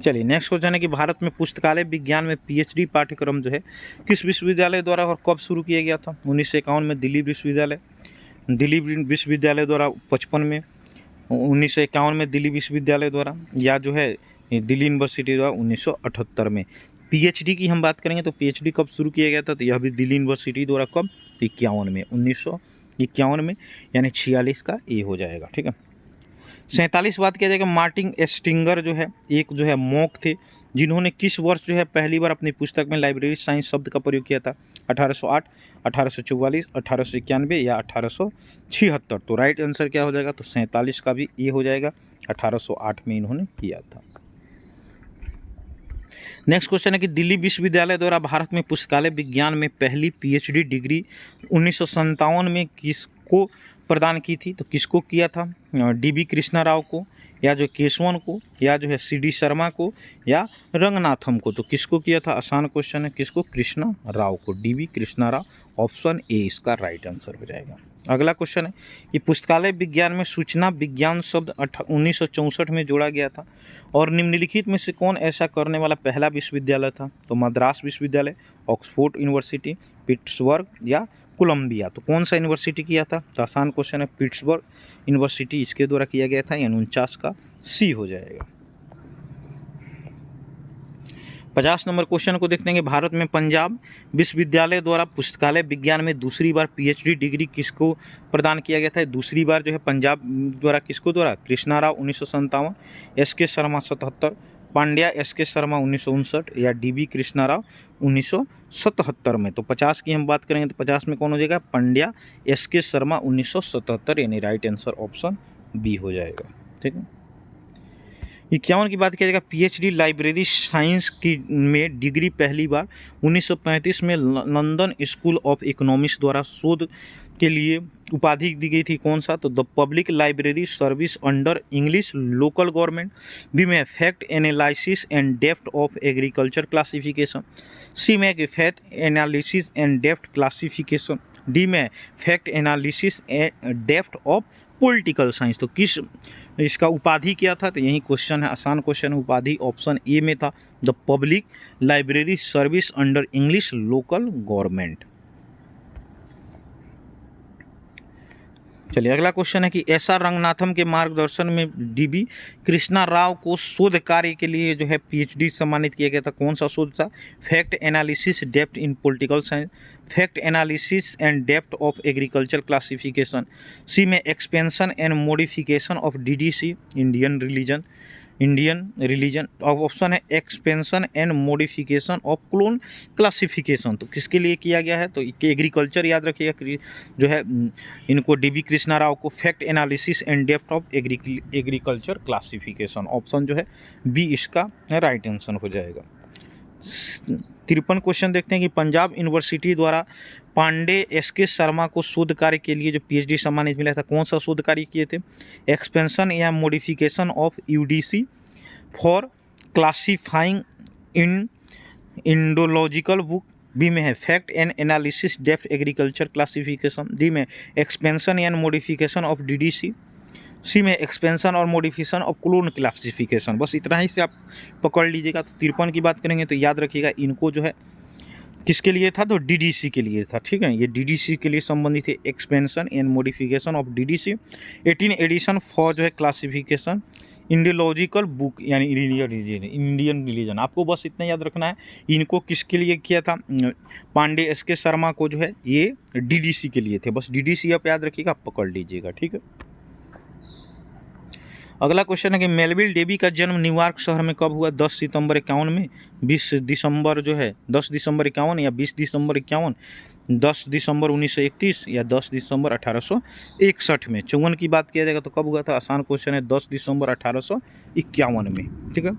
चलिए नेक्स्ट क्वेश्चन है कि भारत में पुस्तकालय विज्ञान में PhD पाठ्यक्रम जो है किस विश्वविद्यालय द्वारा और कब शुरू किया गया था? 1951 में दिल्ली विश्वविद्यालय द्वारा 55 में, 1951 में दिल्ली विश्वविद्यालय द्वारा, या जो है दिल्ली यूनिवर्सिटी द्वारा 1978 में। PhD की हम बात करेंगे तो PhD कब शुरू किया गया था? तो यह भी दिल्ली यूनिवर्सिटी द्वारा कब? 51 में, 1951 में, यानी 46 का ए हो जाएगा। ठीक है। 47 बात किया जाएगा मार्टिन एस्टिंगर जो है एक जो है मॉक थे जिन्होंने किस वर्ष जो है पहली बार अपनी पुस्तक में लाइब्रेरी साइंस शब्द का प्रयोग किया था? 1808, 1844, 1891 या 1876। तो राइट आंसर क्या हो जाएगा? तो 47 का भी ये हो जाएगा, 1808 में इन्होंने किया था। नेक्स्ट क्वेश्चन है कि दिल्ली विश्वविद्यालय द्वारा भारत में पुस्तकालय विज्ञान में पहली पीएचडी डिग्री 1957 में किसको प्रदान की थी? तो किसको किया था? डीबी कृष्णा राव को, या जो केशवन को, या जो है सीडी शर्मा को, या रंगनाथम को। तो किसको किया था? आसान क्वेश्चन है, किसको? कृष्णा राव को, dB Krishna Rao. Option A इसका राइट आंसर हो जाएगा। अगला क्वेश्चन है कि पुस्तकालय विज्ञान में सूचना विज्ञान शब्द 1964 में जोड़ा गया था और निम्नलिखित में से कौन ऐसा करने वाला पहला विश्वविद्यालय था? तो मद्रास विश्वविद्यालय, ऑक्सफोर्ड यूनिवर्सिटी, पिट्सबर्ग या कोलंबिया। तो कौन सा यूनिवर्सिटी किया था? तो आसान क्वेश्चन है, पिट्सबर्ग यूनिवर्सिटी इसके द्वारा किया गया था, यानी 49 का सी हो जाएगा। 50 नंबर क्वेश्चन को देखते हैं कि भारत में पंजाब विश्वविद्यालय द्वारा पुस्तकालय विज्ञान में दूसरी बार पीएचडी डिग्री किसको प्रदान किया गया था? दूसरी बार जो है पंजाब द्वारा किसको द्वारा? कृष्णा राव 1957, एस के शर्मा 77, पांड्या एस के शर्मा 1959 या डीबी कृष्णा राव 1977 में। तो 50 की हम बात करेंगे तो 50 में कौन हो जाएगा? पांड्या एस के शर्मा 1977, यानी राइट आंसर ऑप्शन बी हो जाएगा। ठीक है। 51 की बात किया जाएगा, पीएचडी लाइब्रेरी साइंस की में डिग्री पहली बार 1935 में लंदन स्कूल ऑफ इकोनॉमिक्स द्वारा शोध के लिए उपाधि दी गई थी। कौन सा? तो the public library service under English local government. B में fact analysis and depth of agriculture classification. C में fact analysis and depth classification. D में fact analysis and depth of political science. तो किस इसका उपाधि क्या था? तो यही क्वेश्चन है, आसान क्वेश्चन है। उपाधि ऑप्शन ए में था, the public library service under English local government. चलिए अगला क्वेश्चन है कि एसआर रंगनाथम के मार्गदर्शन में डीबी कृष्णा राव को शोध कार्य के लिए जो है पीएचडी सम्मानित किया गया था। कौन सा शोध था? Fact analysis depth in political science, fact analysis and depth of agriculture classification. C में expansion and modification of DDC Indian religion. Option है expansion and modification of colon classification. तो किसके लिए किया गया है? तो एग्रीकल्चर याद रखिएगा, जो है इनको डीबी कृष्णा राव को fact analysis and depth of agriculture classification. Option जो है बी इसका राइट आंसर हो जाएगा। 53 क्वेश्चन देखते हैं कि पंजाब यूनिवर्सिटी द्वारा पांडे एस के शर्मा को शोध कार्य के लिए जो पीएचडी सम्मानित मिला था, कौन सा शोध कार्य किए थे? एक्सपेंशन या modification of UDC for classifying in Indological book. B में है fact and analysis depth agriculture classification. D में expansion and modification of DDC. C में एक्सपेंशन और मॉडिफिकेशन ऑफ क्लोन क्लासिफिकेशन। बस इतना ही से आप पकड़ लीजिएगा। तो 53 की बात करेंगे तो याद रखिएगा, इनको जो है किसके लिए था? तो डीडीसी के लिए था। ठीक है, ये डीडीसी के लिए संबंधित है, expansion and modification of DDC 18 edition for जो है क्लासिफिकेशन इंडियोलॉजिकल बुक, यानी इंडियन रिलीजन। आपको बस इतना याद रखना है, इनको किसके लिए किया था? पांडे एस के शर्मा को जो है ये डीडीसी के लिए थे। बस डीडीसी आप याद रखिएगा, आप पकड़ लीजिएगा। ठीक है। अगला क्वेश्चन है कि मेलविल डेवी का जन्म न्यूयॉर्क शहर में कब हुआ? 10 सितंबर 51 में, 20 दिसंबर जो है 10 दिसंबर 51 या 20 दिसंबर 51, 10 दिसंबर 1931 या 10 दिसंबर 1861 में। 54 की बात किया जाएगा तो कब हुआ था? आसान क्वेश्चन है, 10 दिसंबर 1851 में। ठीक है।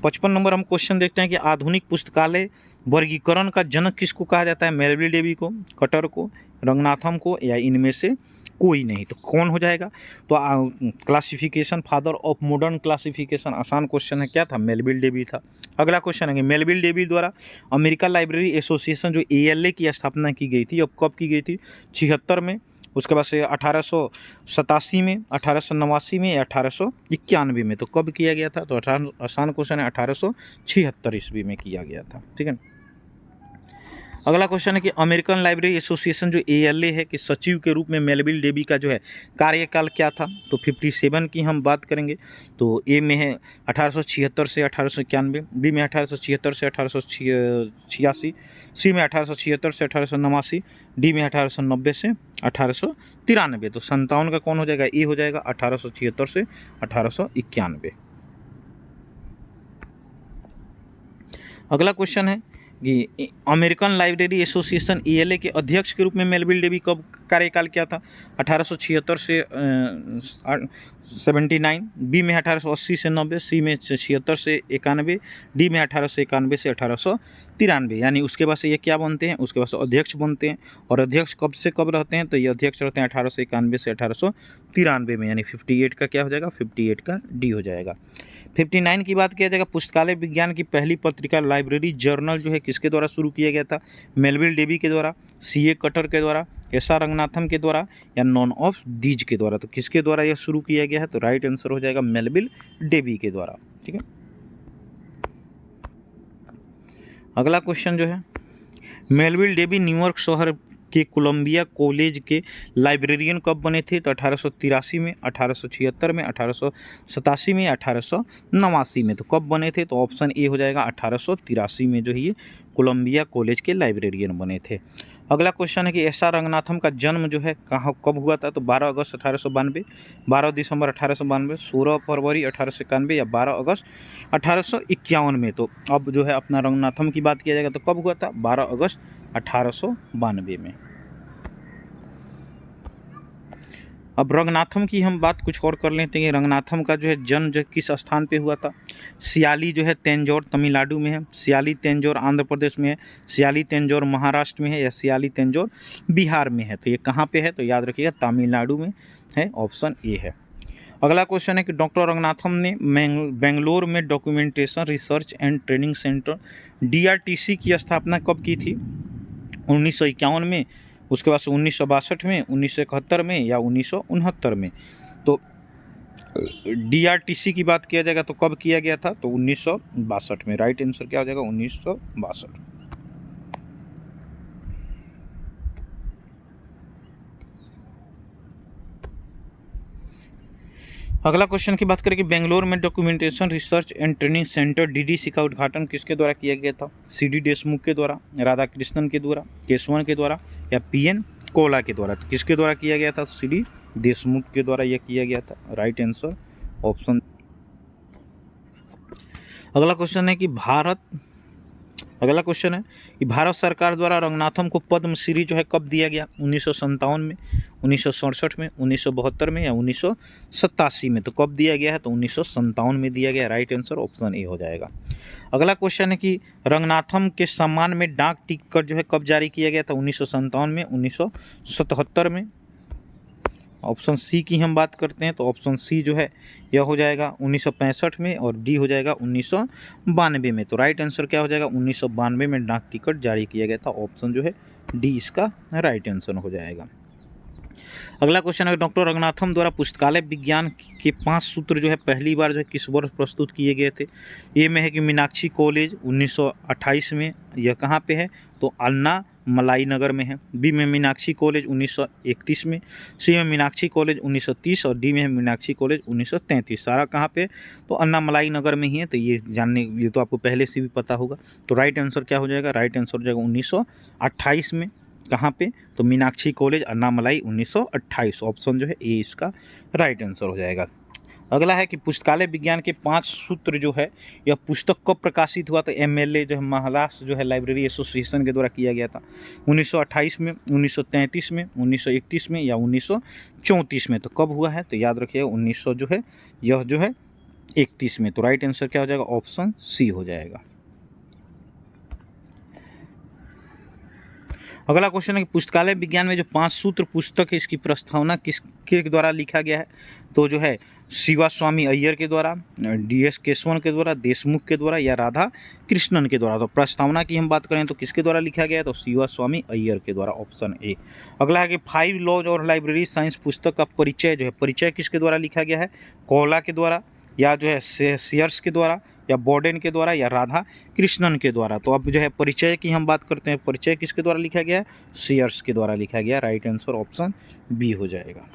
55 नंबर हम क्वेश्चन देखते हैं कि आधुनिक पुस्तकालय वर्गीकरण का जनक किसको कहा जाता है? मेलविल डेवी को, कटर को, रंगनाथम को, या इनमें से कोई नहीं। तो कौन हो जाएगा? तो classification father of modern classification. आसान क्वेश्चन है, क्या था? मेलविल डेवी था। अगला क्वेश्चन है कि मेलविल डेवी द्वारा अमेरिकन लाइब्रेरी एसोसिएशन जो ALA की स्थापना की गई थी, अब कब की गई थी? 76 में, उसके बाद से 1887 में, 1889 में या 1891 में। तो कब किया गया था? तो आसान क्वेश्चन है, 1876 ईस्वी में किया गया था। ठीक है। अगला क्वेश्चन है कि अमेरिकन लाइब्रेरी एसोसिएशन जो ALA है कि सचिव के रूप में मेलविल डेवी का जो है कार्यकाल क्या था। तो 57 की हम बात करेंगे तो ए में है 1876 से 1891, बी में 1876 से 1886, सी में 1876 से 1889, डी में 1890 से 1893। तो 57 का कौन हो जाएगा, ए हो जाएगा 1876 से 1891। अगला क्वेश्चन है कि अमेरिकन लाइब्रेरी एसोसिएशन ALA के अध्यक्ष के रूप में मेलविल डेवी कब कार्यकाल क्या था। 1876 से 79, बी में 1880 से 90, सी में 76 से 91, डी में 1891 से 1893। यानी उसके बाद से ये क्या बनते हैं, उसके बाद से अध्यक्ष बनते हैं। और अध्यक्ष कब से कब रहते हैं, तो ये अध्यक्ष रहते हैं 1891 से 1893 में। यानी 58 का क्या हो जाएगा, 58 का डी हो जाएगा। 59 की बात किया जाएगा, पुस्तकालय विज्ञान की पहली पत्रिका लाइब्रेरी जर्नल जो है किसके द्वारा शुरू किया गया था। मेलविल डेवी के द्वारा, CA कटर के द्वारा, SR रंगनाथन के द्वारा, या नॉन ऑफ दीज के द्वारा। तो किसके द्वारा यह शुरू किया गया है, तो राइट आंसर हो जाएगा मेलविल डेवी के द्वारा। ठीक है। अगला क्वेश्चन जो है, मेलविल डेवी न्यूयॉर्क शहर के कोलंबिया कॉलेज के लाइब्रेरियन कब बने थे। तो 1883 में, 1876 में, 1887 में, 1889 में। तो कब बने थे, तो ऑप्शन ए हो जाएगा 1883 में जो ये कोलंबिया कॉलेज के लाइब्रेरियन बने थे। अगला क्वेश्चन है कि SR रंगनाथन का जन्म जो है कहाँ कब हुआ था। तो 12 अगस्त 1892, 12 दिसंबर 1892, 16 फरवरी 1891 या 12 अगस्त 1851 में। तो अब जो है अपना रंगनाथन की बात किया जाएगा तो कब हुआ था, 12 अगस्त 1892 में। अब रंगनाथम की हम बात कुछ और कर लेते हैं। रंगनाथम का जो है जन्म जो किस स्थान पे हुआ था। सियाली जो है तेंजौर तमिलनाडु में है, सियाली तेंजौर आंध्र प्रदेश में है, सियाली तेंजौर महाराष्ट्र में है, या सियाली तेंजौर बिहार में है। तो ये कहाँ पे है, तो याद रखिएगा तमिलनाडु में है, ऑप्शन ए है। अगला क्वेश्चन है कि डॉक्टर रंगनाथम ने बेंगलोर में documentation research and training centre DRTC की स्थापना कब की थी। 1951 में, उसके बाद से 1962 में, 1971 में, या 1969 में। तो DRTC की बात किया जाएगा तो कब किया गया था, तो 1962 में। राइट आंसर क्या हो जाएगा, 1962। अगला क्वेश्चन की बात करें कि बेंगलोर में documentation research and training centre DDC का उद्घाटन किसके द्वारा किया गया था। CD देशमुख के द्वारा, राधा कृष्णन के द्वारा, केशवन के द्वारा, या PN कोला के द्वारा। तो किसके द्वारा किया गया था, CD देशमुख के द्वारा यह किया गया था। Right answer option. अगला क्वेश्चन है कि भारत सरकार द्वारा रंगनाथम को पद्मश्री जो है कब दिया गया। 1957 में, 1967 में, 1972 में, या 1987 में। तो कब दिया गया है, तो 1957 में दिया गया। राइट आंसर ऑप्शन ए हो जाएगा। अगला क्वेश्चन है कि रंगनाथम के सम्मान में डाक टिकट जो है कब जारी किया गया था। 1957 में, 1977 में। ऑप्शन सी की हम बात करते हैं तो ऑप्शन सी जो है यह हो जाएगा 1965 में, और डी हो जाएगा 1992 में। तो राइट आंसर क्या हो जाएगा, 1992 में डाक टिकट जारी किया गया था। ऑप्शन जो है डी इसका राइट आंसर हो जाएगा। अगला क्वेश्चन है डॉक्टर रंगनाथम द्वारा पुस्तकालय विज्ञान के 5 सूत्र जो है पहली बार जो है किस वर्ष प्रस्तुत किए गए थे। ए में है कि मीनाक्षी कॉलेज 1928 में, यह कहाँ पे है, तो अन्ना मलाई नगर में है। बी में मीनाक्षी कॉलेज 1931 में, सी में मीनाक्षी कॉलेज 1930, और डी में है मीनाक्षी कॉलेज 1933। सारा कहाँ पे, तो अन्ना मलाई नगर में ही है। तो ये तो आपको पहले से भी पता होगा। तो राइट आंसर क्या हो जाएगा, राइट आंसर हो जाएगा 1928 में। कहाँ पे, तो मीनाक्षी कॉलेज अन्नामलाई 1928। ऑप्शन जो है ए इसका राइट आंसर हो जाएगा। अगला है कि पुस्तकालय विज्ञान के 5 सूत्र जो है यह पुस्तक कब प्रकाशित हुआ। तो MLA जो है महाराष्ट्र जो है लाइब्रेरी एसोसिएशन के द्वारा किया गया था। 1928 में, 1933 में, 1931 में, या 1934 में। तो कब हुआ है, तो याद रखिएगा 1900 जो है यह जो है 31 में। तो राइट आंसर क्या हो जाएगा, ऑप्शन सी हो जाएगा। अगला क्वेश्चन है कि पुस्तकालय विज्ञान में जो 5 सूत्र पुस्तक है इसकी प्रस्तावना किसके द्वारा लिखा गया है। तो जो है शिवा स्वामी अय्यर के द्वारा, DS केशवन के द्वारा, देशमुख के द्वारा, या राधा कृष्णन के द्वारा। तो प्रस्तावना की हम बात करें तो किसके द्वारा लिखा गया है, तो शिवा स्वामी अय्यर के द्वारा। Option A. अगला है कि 5 लॉज और लाइब्रेरी साइंस पुस्तक का परिचय जो है, परिचय किसके द्वारा लिखा गया है, कोला के द्वारा, या जो है शेयर्स के द्वारा, या बोर्डेन के द्वारा या राधा कृष्णन के द्वारा। तो अब जो है परिचय की हम बात करते हैं, परिचय किसके द्वारा लिखा गया है? सीयर्स के द्वारा लिखा गया। राइट आंसर ऑप्शन बी हो जाएगा।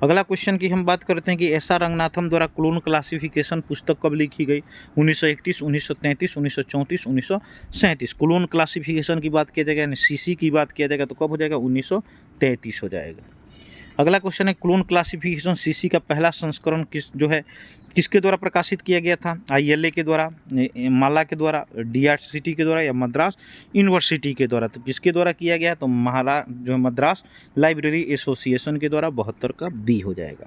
अगला क्वेश्चन की हम बात करते हैं कि एस.आर. रंगनाथन द्वारा क्लोन क्लासिफिकेशन पुस्तक कब लिखी गई? 1931, 1933, 1934, 1937। क्लोन क्लासिफिकेशन की बात किया जाएगा यानी सीसी की बात किया जाएगा तो कब हो जाएगा? 1933 हो जाएगा। अगला क्वेश्चन है क्लोन क्लासिफिकेशन सीसी का पहला संस्करण किसके द्वारा प्रकाशित किया गया था? ILA के द्वारा, माला के द्वारा, DRCT के द्वारा या मद्रास यूनिवर्सिटी के द्वारा। तो किसके द्वारा किया गया? तो मद्रास लाइब्रेरी एसोसिएशन के द्वारा। 72 का बी हो जाएगा।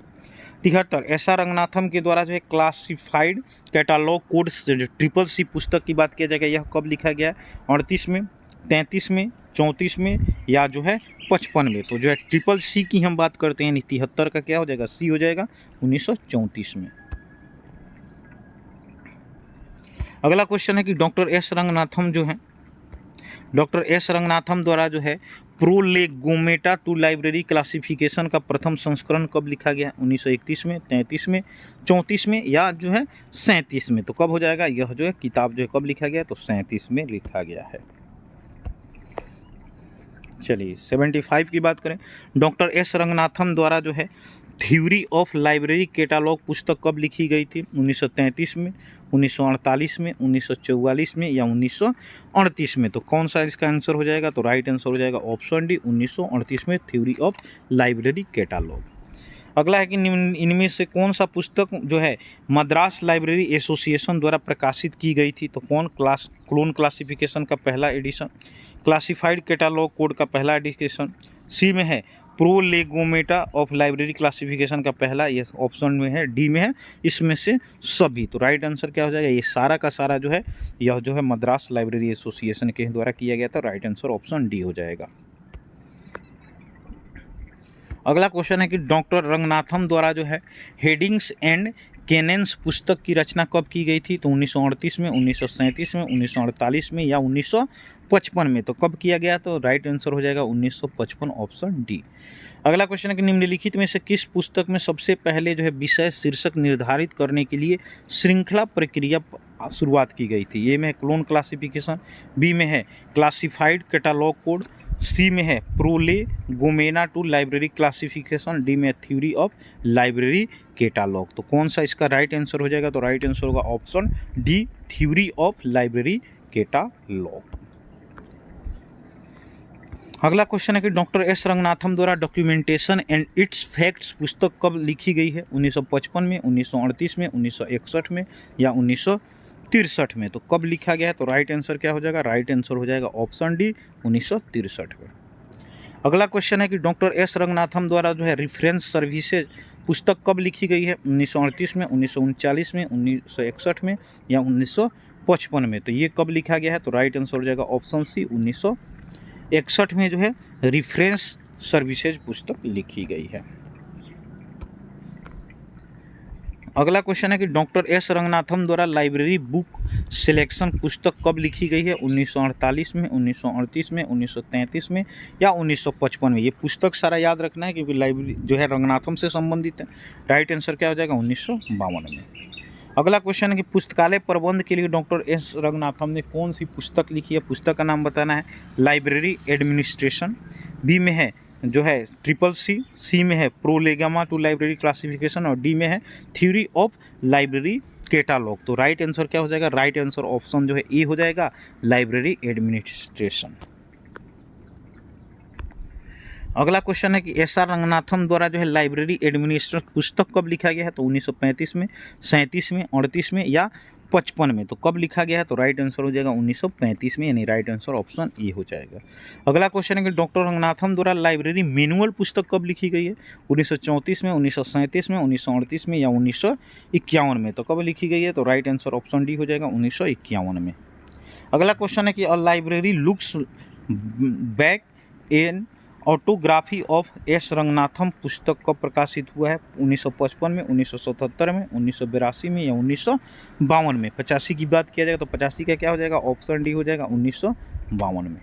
73 एस.आर. रंगनाथन के द्वारा जो है क्लासिफाइड कैटालॉग कोड CCC पुस्तक की बात किया जाएगा, यह कब लिखा गया? 38 में, 33 में, 34 में या जो है 55 में। तो जो है CCC की हम बात करते हैं 73 का क्या हो जाएगा? सी हो जाएगा 1934 में। अगला क्वेश्चन है कि डॉक्टर एस रंगनाथन द्वारा जो है प्रोलेगोमेटा टू लाइब्रेरी क्लासिफिकेशन का प्रथम संस्करण कब लिखा गया? 1931 में, 33 में, 34 में या जो है 37 में। तो कब हो जाएगा? यह जो है किताब जो है कब लिखा गया? तो 37 में लिखा गया है। चलिए 75 की बात करें। डॉक्टर एस रंगनाथन द्वारा जो है थ्योरी ऑफ लाइब्रेरी कैटालॉग पुस्तक कब लिखी गई थी? 1933 में, 1948 में, 1944 में या 1938 में। तो कौन सा इसका आंसर हो जाएगा? तो राइट आंसर हो जाएगा ऑप्शन डी 1938 में थ्योरी ऑफ लाइब्रेरी कैटालॉग। अगला है कि इनमें से कौन सा पुस्तक जो है मद्रास लाइब्रेरी एसोसिएशन द्वारा प्रकाशित की गई थी? तो क्लोन क्लासिफिकेशन का पहला एडिशन, क्लासिफाइड कैटालॉग कोड का पहला एडिशन, सी में है प्रोलेगोमेटा ऑफ लाइब्रेरी क्लासिफिकेशन का पहला, ये ऑप्शन में है, डी में है इसमें से सभी। तो राइट आंसर क्या हो जाएगा? ये सारा का सारा जो है यह जो है मद्रास लाइब्रेरी एसोसिएशन के द्वारा किया गया था। राइट आंसर ऑप्शन डी हो जाएगा। अगला क्वेश्चन है कि डॉक्टर रंगनाथन द्वारा जो है हेडिंग्स एंड कैनन्स पुस्तक की रचना कब की गई थी? तो 1938 में, 1937 में, 1948 में या 1955 में। तो कब किया गया? तो राइट आंसर हो जाएगा 1955 ऑप्शन डी। अगला क्वेश्चन है कि निम्नलिखित में से किस पुस्तक में सबसे पहले जो है विषय शीर्षक निर्धारित करने के लिए श्रृंखला प्रक्रिया शुरुआत की गई थी? ए में है क्लोन क्लासिफिकेशन, बी में है क्लासिफाइड कैटालॉग कोड, सी में है प्रोलेगोमेटा टू लाइब्रेरी क्लासिफिकेशन, डी में थ्योरी ऑफ लाइब्रेरी कैटालॉग। तो कौन सा इसका राइट आंसर हो जाएगा? तो राइट आंसर होगा option D theory of library catalogue. अगला क्वेश्चन है कि डॉक्टर एस रंगनाथन द्वारा डॉक्यूमेंटेशन एंड इट्स फैक्ट्स पुस्तक कब लिखी गई है? 1955 में, 1938 में, 1961 में या 1963 में। तो कब लिखा गया है? तो राइट आंसर क्या हो जाएगा? राइट आंसर हो जाएगा ऑप्शन डी 1963 में। अगला क्वेश्चन है कि डॉक्टर एस रंगनाथन द्वारा जो है रेफरेंस सर्विसेज पुस्तक कब लिखी गई है? 1938 में, 1939 में, 1961 में या 1955 में। तो ये कब लिखा गया है? तो राइट आंसर हो जाएगा ऑप्शन सी 1961 में जो है रेफरेंस सर्विसेज पुस्तक लिखी गई है। अगला क्वेश्चन है कि डॉक्टर एस रंगनाथन द्वारा लाइब्रेरी बुक सिलेक्शन पुस्तक कब लिखी गई है? 1948 में, 1938 में, 1933 में या 1955 में। ये पुस्तक सारा याद रखना है क्योंकि लाइब्रेरी जो है रंगनाथन से संबंधित है। राइट आंसर क्या हो जाएगा? 1952 में। अगला क्वेश्चन है कि पुस्तकालय प्रबंध के लिए डॉक्टर एस रंगनाथन ने कौन सी पुस्तक लिखी है? पुस्तक का नाम बताना है। लाइब्रेरी एडमिनिस्ट्रेशन, बी में है जो है CCC, सी में है प्रोलेगोमेटा टू लाइब्रेरी क्लासिफिकेशन और डी में है थ्योरी ऑफ लाइब्रेरी कैटालॉग। तो राइट आंसर क्या हो जाएगा? राइट आंसर ऑप्शन जो है ए हो जाएगा लाइब्रेरी एडमिनिस्ट्रेशन। अगला क्वेश्चन है कि एस.आर. रंगनाथन द्वारा जो है लाइब्रेरी एडमिनिस्ट्रेशन पुस्तक कब लिखा गया है? तो 1935 में, 37 में, 38 में या 55 में। तो कब लिखा गया है? तो राइट आंसर हो जाएगा 1935 में, यानी राइट आंसर ऑप्शन ए हो जाएगा। अगला क्वेश्चन है कि डॉक्टर रंगनाथन द्वारा लाइब्रेरी मैनुअल पुस्तक कब लिखी गई है? 1934 में, 1937 में, 1938 में या 1951 में। तो कब लिखी गई है? तो राइट आंसर ऑप्शन डी हो जाएगा 1951 में। अगला क्वेश्चन है कि a library looks back an autography of S Ranganathan पुस्तक कब प्रकाशित हुआ है? 1955 में, 1977 में, 1982 में या 1952 में। 85 की बात किया जाएगा तो 85 का क्या हो जाएगा? ऑप्शन डी हो जाएगा 1952 में।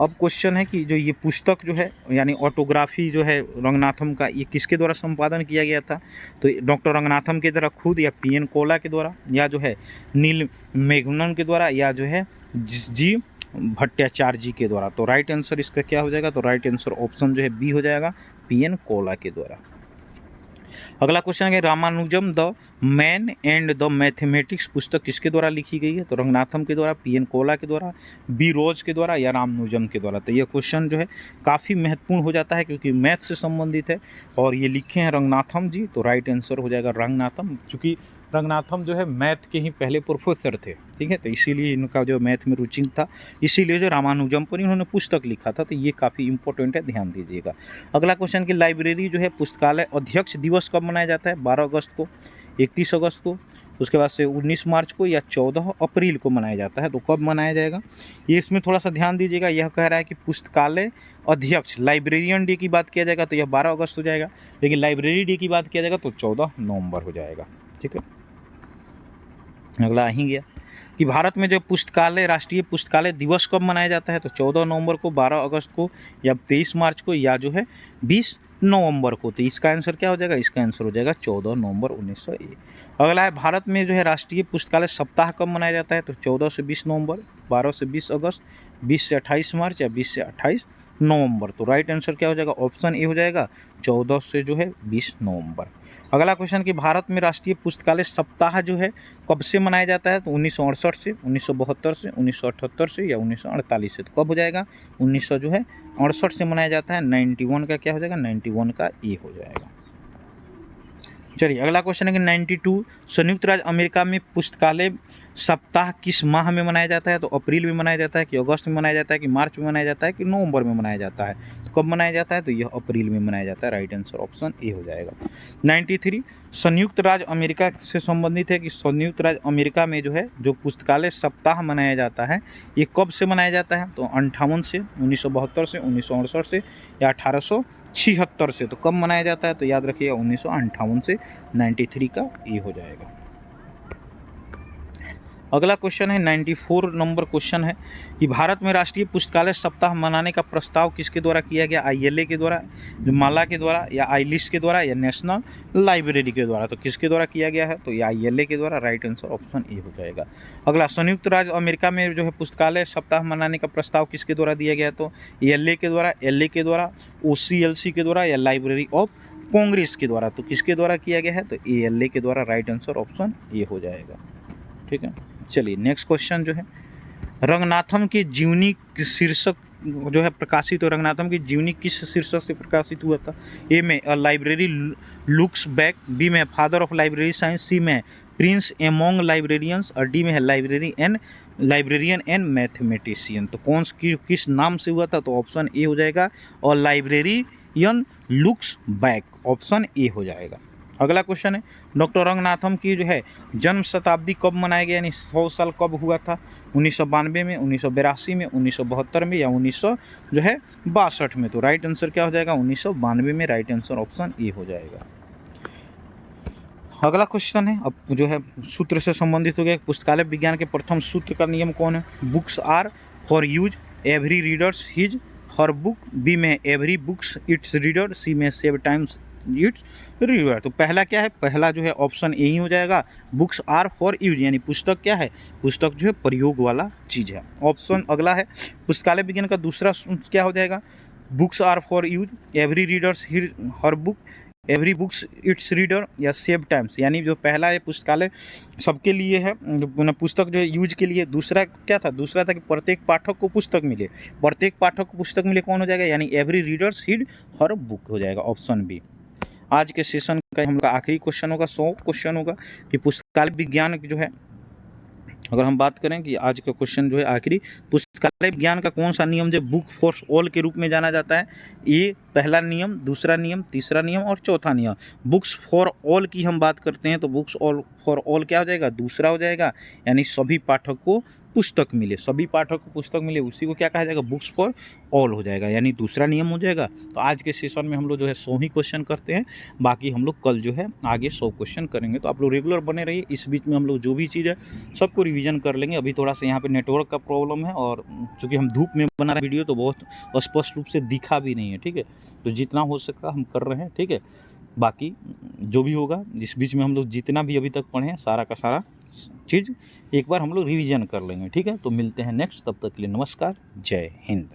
अब क्वेश्चन है कि जो ये पुस्तक जो है यानी ऑटोग्राफी जो है रंगनाथम का, ये किसके द्वारा संपादन किया गया था? तो डॉक्टर रंगनाथम के द्वारा खुद, या पी एन कोला के द्वारा, या जो है नील मेघनन के द्वारा, या जो है जी भट्टाचार्य जी के द्वारा। तो राइट आंसर इसका क्या हो जाएगा? तो राइट आंसर ऑप्शन जो है बी हो जाएगा, पी एन कोला के द्वारा। अगला क्वेश्चन है Ramanujan the man and the mathematics पुस्तक किसके द्वारा लिखी गई है? तो रंगनाथम के द्वारा, पी एन कोला के द्वारा, बी रोज के द्वारा, या रामानुजम के द्वारा। तो यह क्वेश्चन जो है काफ़ी महत्वपूर्ण हो जाता है क्योंकि मैथ से संबंधित है और ये लिखे हैं रंगनाथम जी। तो राइट आंसर हो जाएगा रंगनाथम, चूँकि रंगनाथम जो है मैथ के ही पहले प्रोफेसर थे, ठीक है, तो इसीलिए इनका जो मैथ में रुचि था, इसीलिए जो रामानुजम पर इन्होंने पुस्तक लिखा था। तो ये काफ़ी इंपॉर्टेंट है, ध्यान दीजिएगा। अगला क्वेश्चन की लाइब्रेरी जो है पुस्तकालय अध्यक्ष दिवस कब मनाया जाता है? 12 अगस्त को, 31 अगस्त को, उसके बाद से 19 मार्च को, या 14 अप्रैल को मनाया जाता है। तो कब मनाया जाएगा ये इसमें थोड़ा सा ध्यान दीजिएगा। यह कह रहा है कि पुस्तकालय अध्यक्ष लाइब्रेरियन डे की बात किया जाएगा तो यह 12 अगस्त हो जाएगा, लेकिन लाइब्रेरी डे की बात किया जाएगा तो 14 नवंबर हो जाएगा, ठीक है। अगला ही गया कि भारत में जो पुस्तकालय राष्ट्रीय पुस्तकालय दिवस कब मनाया जाता है? तो 14 नवंबर को, 12 अगस्त को, या 23 मार्च को, या जो है 20 नवंबर को। तो इसका आंसर क्या हो जाएगा? इसका आंसर हो जाएगा 14 नवंबर 1901। अगला है भारत में जो है राष्ट्रीय पुस्तकालय सप्ताह कब मनाया जाता है? तो 14 से 20 नवंबर, 12 से 20 अगस्त, 20 से 28 मार्च, या 20 से 28 नवंबर। तो राइट आंसर क्या हो जाएगा? ऑप्शन ए हो जाएगा, 14 से जो है 20 नवंबर। अगला क्वेश्चन कि भारत में राष्ट्रीय पुस्तकालय सप्ताह जो है कब से मनाया जाता है? तो 1968 से, 1972 से, 1978 से, या 1948 से। तो कब हो जाएगा? 1968 से मनाया जाता है। 91 का क्या हो जाएगा? 91 का ए हो जाएगा। चलिए अगला क्वेश्चन है कि 92 संयुक्त राज्य अमेरिका में पुस्तकालय सप्ताह किस माह में मनाया जाता है? तो अप्रैल में मनाया जाता है, कि अगस्त में मनाया जाता है, कि मार्च में मनाया जाता है, कि नवंबर में मनाया जाता है? तो कब मनाया जाता है? तो यह अप्रैल में मनाया जाता है। राइट आंसर ऑप्शन ए हो जाएगा। 93 संयुक्त राज्य अमेरिका से संबंधित है कि संयुक्त राज्य अमेरिका में जो है जो पुस्तकालय सप्ताह मनाया जाता है ये कब से मनाया जाता है? तो 58 से, 1972 से, 1968 से, या 1876 से। तो कब मनाया जाता है? तो याद रखिएगा 1958 से। 93 का ए हो जाएगा। अगला क्वेश्चन है 94 नंबर क्वेश्चन है कि भारत में राष्ट्रीय पुस्तकालय सप्ताह मनाने का प्रस्ताव किसके द्वारा किया गया? आईएलए के द्वारा, माला के द्वारा, या आईलिस्ट के द्वारा, या नेशनल लाइब्रेरी के द्वारा। तो किसके द्वारा किया गया है? तो ये आईएलए के द्वारा। राइट आंसर ऑप्शन ए हो जाएगा। अगला संयुक्त राज्य अमेरिका में जो है पुस्तकालय सप्ताह मनाने का प्रस्ताव किसके द्वारा दिया गया? तो एलए के द्वारा, एलए के द्वारा, ओसीएलसी के द्वारा, या लाइब्रेरी ऑफ कांग्रेस के द्वारा। तो किसके द्वारा किया गया है? तो एलए के द्वारा। राइट आंसर ऑप्शन ए हो जाएगा, ठीक है। चलिए नेक्स्ट क्वेश्चन जो है रंगनाथम की जीवनी शीर्षक जो है प्रकाशित, रंगनाथम की जीवनी किस शीर्षक से प्रकाशित हुआ था? ए में a library looks back, B में father of library science, C में प्रिंस एमोंग लाइब्रेरियंस, और डी में है लाइब्रेरियन एंड मैथमेटिशियन। तो कौन किस नाम से हुआ था? तो ऑप्शन ए हो जाएगा, और librarian looks back. Option A हो जाएगा। अगला क्वेश्चन है डॉक्टर रंगनाथम की जो है जन्म शताब्दी कब मनाया गया, यानी 100 साल कब हुआ था? 1992 में, 1982 में, 1972 में, या 1962 में। तो राइट आंसर क्या हो जाएगा? 1992 में। राइट आंसर ऑप्शन ए हो जाएगा। अगला क्वेश्चन है अब जो है सूत्र से संबंधित हो गया। पुस्तकालय विज्ञान के प्रथम सूत्र का नियम कौन है? Books are for use every readers his her book, B में every books its reader, C में सेव टाइम्स इट्स रीडर। तो पहला क्या है? पहला जो है ऑप्शन ए ही हो जाएगा, बुक्स आर फॉर यूज, यानी पुस्तक क्या है? पुस्तक जो है प्रयोग वाला चीज़ है। ऑप्शन अगला है पुस्तकालय विज्ञान का दूसरा क्या हो जाएगा? Books are for use every readers her book, every books its reader, या सेव टाइम्स। यानी जो पहला है पुस्तकालय सबके लिए है, पुस्तक जो है यूज के लिए। दूसरा क्या था? दूसरा था कि प्रत्येक पाठक को पुस्तक मिले, प्रत्येक पाठक को पुस्तक मिले कौन हो जाएगा? यानी every readers read her book हो जाएगा। Option B. आज के सेशन का हम लोग का आखिरी क्वेश्चन होगा, 100 क्वेश्चन होगा कि पुस्तकालय विज्ञान जो है, अगर हम बात करें कि आज का क्वेश्चन जो है आखिरी, पुस्तकालय विज्ञान का कौन सा नियम जो बुक फॉर ऑल के रूप में जाना जाता है? ये पहला नियम, दूसरा नियम, तीसरा नियम और चौथा नियम। बुक्स फॉर ऑल की हम बात करते हैं तो बुक्स ऑल फॉर ऑल क्या हो जाएगा? दूसरा हो जाएगा, यानी सभी पाठक को पुस्तक मिले, सभी पाठक को पुस्तक मिले, उसी को क्या कहा जाएगा, बुक्स फॉर ऑल हो जाएगा, यानी दूसरा नियम हो जाएगा। तो आज के सेशन में हम लोग जो है 100 ही क्वेश्चन करते हैं, बाकी हम लोग कल जो है आगे 100 क्वेश्चन करेंगे। तो आप लोग रेगुलर बने रहिए, इस बीच में हम लोग जो भी चीज़ है सबको रिवीजन कर लेंगे। अभी थोड़ा सा यहाँ पे नेटवर्क का प्रॉब्लम है, और चूँकि हम धूप में बना रहे वीडियो तो बहुत स्पष्ट रूप से दिखा भी नहीं है, ठीक है। तो जितना हो सका हम कर रहे हैं, ठीक है। बाकी जो भी होगा इस बीच में हम लोग जितना भी अभी तक पढ़े हैं सारा का सारा चीज़ एक बार हम लोग रिवीजन कर लेंगे, ठीक है। तो मिलते हैं नेक्स्ट, तब तक के लिए नमस्कार, जय हिंद।